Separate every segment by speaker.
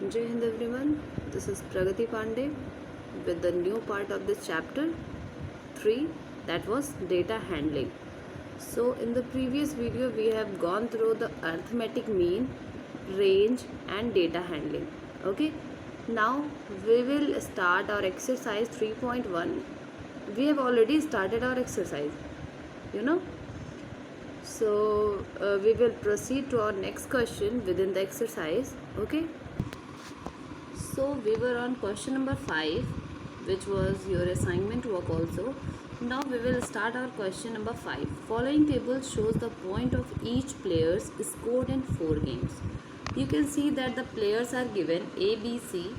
Speaker 1: Jai Hind everyone, this is Pragati Pandey with the new part of this chapter 3, that was data handling. So in the previous video we have gone through the arithmetic mean, range and data handling. Okay, now we will start our exercise 3.1. We have already started our exercise, you know. So we will proceed to our next question within the exercise. Okay, so we were on question number 5, which was your assignment work also. Now we will start our question number 5. Following table shows the point of each player's scored in 4 games. You can see that the players are given A, B, C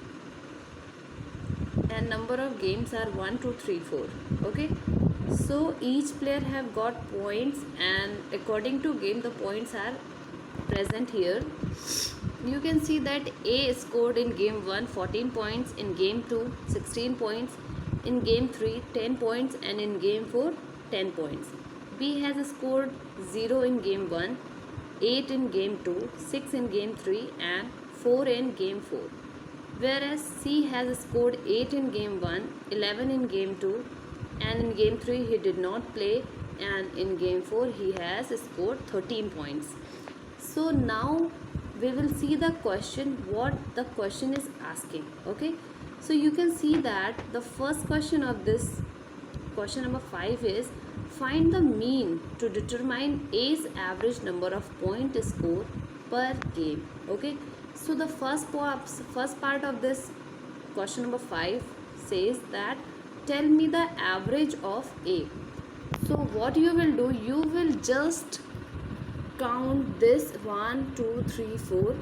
Speaker 1: and number of games are 1, 2, 3, 4. Okay, so each player have got points, and according to game the points are present here. You can see that A scored in game 1 14 points, in game 2 16 points, in game 3 10 points and in game 4 10 points. B has scored 0 in game 1, 8 in game 2, 6 in game 3 and 4 in game 4. Whereas C has scored 8 in game 1, 11 in game 2 and in game 3 he did not play, and in game 4 he has scored 13 points. So now we will see the question, what the question is asking. Okay, so you can see that the first question of this question number 5 is find the mean to determine A's average number of point score per game. Okay, so the first part of this question number 5 says that tell me the average of A. So what you will do, you will just count this 1 2 3 4.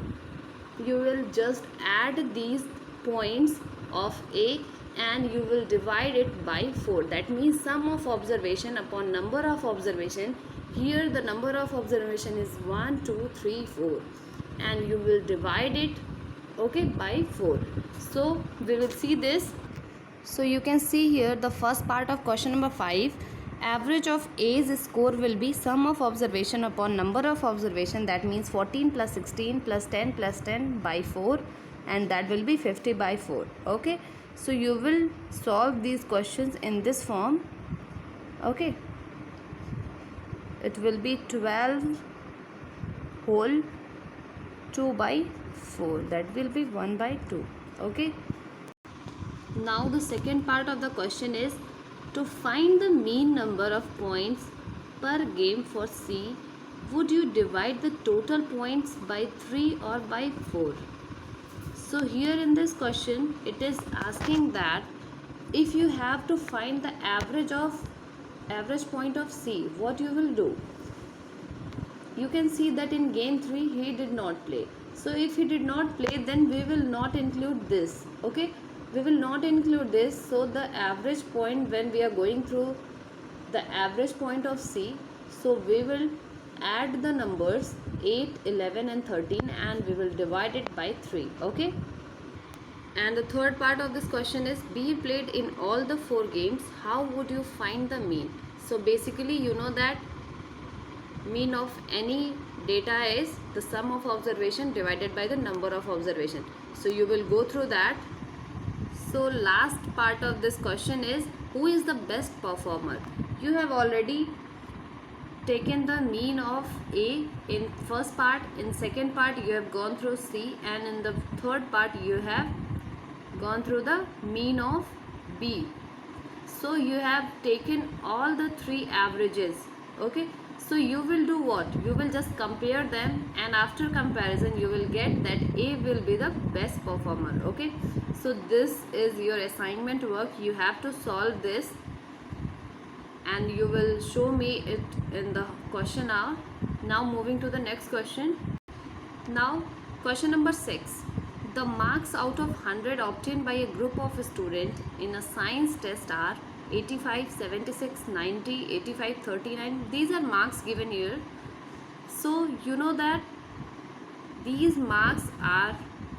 Speaker 1: You will just add these points of A and you will divide it by 4. That means sum of observation upon number of observation. Here the number of observation is 1 2 3 4 and you will divide it, okay, by 4. So we will see this. So you can see here the first part of question number 5. Average of A's score will be sum of observation upon number of observation, that means 14 plus 16 plus 10 plus 10 by 4, and that will be 50 by 4. Okay, so you will solve these questions in this form. Okay, it will be 12 whole 2 by 4, that will be 1 by 2. Okay, now the second part of the question is to find the mean number of points per game for C. Would you divide the total points by 3 or by 4? So here in this question it is asking that if you have to find the average point of C, what you will do? You can see that in game 3 he did not play. So if he did not play, then we will not include this. Okay, we will not include this. So the average point, when we are going through the average point of C, so we will add the numbers 8, 11 and 13 and we will divide it by 3. Okay, and the third part of this question is B played in all the 4 games. How would you find the mean? So basically you know that mean of any data is the sum of observation divided by the number of observation. So you will go through that. So last part of this question is who is the best performer? You have already taken the mean of A in first part, in second part you have gone through C, and in the third part you have gone through the mean of B. So you have taken all the 3 averages. Okay, so you will do what? You will just compare them, and after comparison you will get that A will be the best performer. Okay, so this is your assignment work. You have to solve this and you will show me it in the question hour. Now moving to the next question. Now question number 6. The marks out of 100 obtained by a group of students in a science test are 85, 76, 90, 85, 39. These are marks given here. So you know that these marks are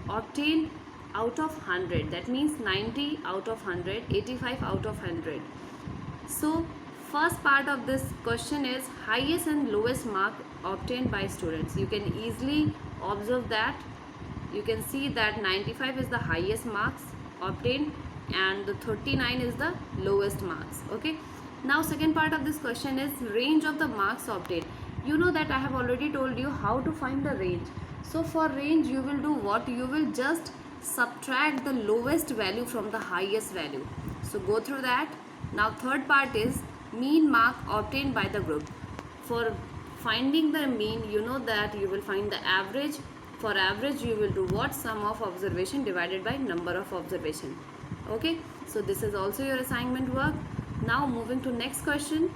Speaker 1: obtained out of 100. That means 90 out of 100, 85 out of 100. So first part of this question is highest and lowest mark obtained by students. You can easily observe that you can see that 95 is the highest marks obtained and the 39 is the lowest marks. Okay, now second part of this question is range of the marks obtained. You know that I have already told you how to find the range. So for range you will do what? You will just subtract the lowest value from the highest value. So go through that. Now third part is mean mark obtained by the group. For finding the mean, you know that you will find the average. For average you will do what? Sum of observation divided by number of observation. Okay, so this is also your assignment work. Now moving to next question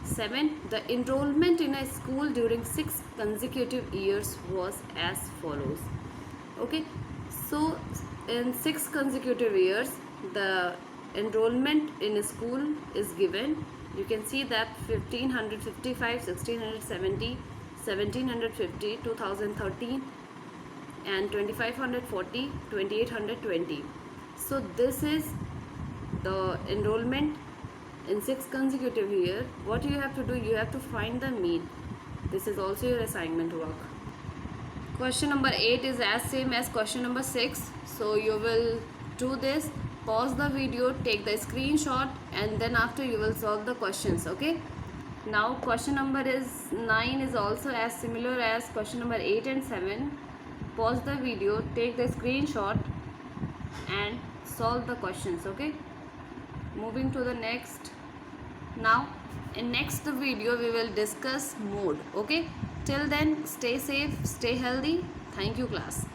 Speaker 1: 7. The enrollment in a school during 6 consecutive years was as follows. Okay, so in 6 consecutive years the enrollment in a school is given. You can see that 1555, 1670, 1750, 2013 and 2540, 2820. So this is the enrollment in 6 consecutive years. What you have to do, you have to find the mean. This is also your assignment work. Question number 8 is as same as question number 6. So you will do this, pause the video, take the screenshot, and then after you will solve the questions. Okay, now question number 9 is also as similar as question number 8 and 7. Pause the video, take the screenshot and solve the questions. Okay, moving to the next. Now in next video we will discuss mode. Okay, till then stay safe, stay healthy. Thank you class.